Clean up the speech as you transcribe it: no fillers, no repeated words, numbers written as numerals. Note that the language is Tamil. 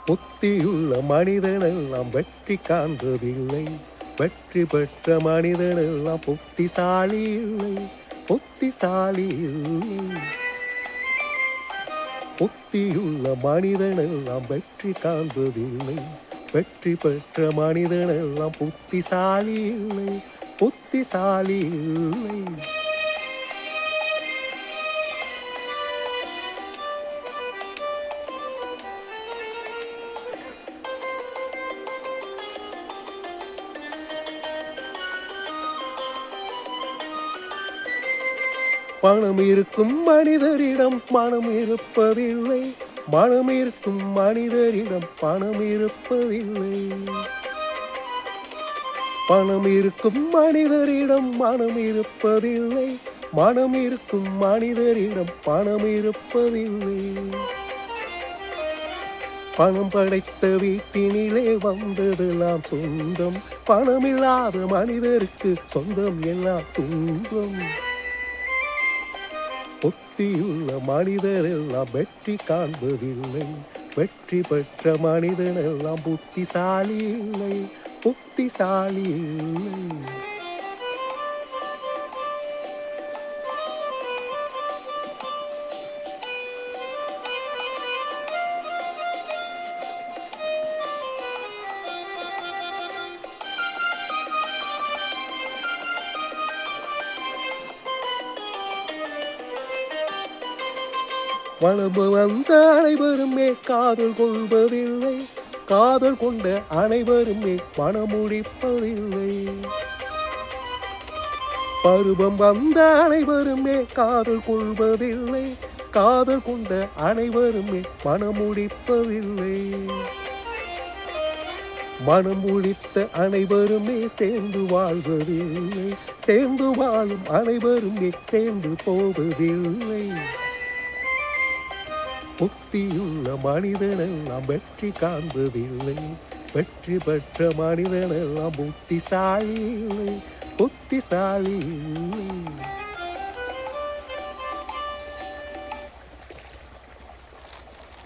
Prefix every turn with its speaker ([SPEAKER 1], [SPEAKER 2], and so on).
[SPEAKER 1] புத்தியுள்ள மனிதனெல்லாம் வெற்றி காண்பதில்லை. வெற்றி பெற்ற மனிதனெல்லாம் புத்திசாலி இல்லை, புத்திசாலி இல்லை. புத்தியுள்ள மனிதனெல்லாம் வெற்றி காண்பதில்லை. வெற்றி பெற்ற மனிதனெல்லாம் புத்திசாலி இல்லை, புத்திசாலி இல்லை. பணம் இருக்கும் மனிதரிடம் மனம் இருப்பதில்லை. மனம் இருக்கும் மனிதரிடம் பணம் இருப்பதில்லை. பணம் இருக்கும் மனிதரிடம் மனம் இருப்பதில்லை. மனம் இருக்கும் மனிதரிடம் பணம் இருப்பதில்லை. பணம் படைத்த வீட்டினிலே வந்ததெல்லாம் சொந்தம். பணமில்லாத மனிதருக்கு சொந்தம் எல்லாம் துன்பம். புத்தியுள்ள மனிதரெல்லாம் வெற்றி காண்பதில்லை. வெற்றி பெற்ற மனிதனெல்லாம் புத்திசாலி இல்லை, புத்திசாலி இல்லை. வளர்ந்து வந்த அனைவருமே காதல் கொள்வதில்லை. காதல் கொண்ட அனைவருமே மனமுடிப்பதில்லை. பருவம் வந்த அனைவருமே காதல் கொள்வதில்லை. காதல் கொண்ட அனைவருமே மனமுடிப்பதில்லை. மனம் முடித்த அனைவருமே சேர்ந்து வாழ்வதில்லை. சேர்ந்து வாழும் அனைவருமே சேர்ந்து போவதில்லை. புத்தியுள்ள மனிதனெல்லாம் வெற்றி காண்பதில்லை. வெற்றி பெற்ற மனிதனெல்லாம் புத்திசாலி இல்லை, புத்திசாலி இல்லை.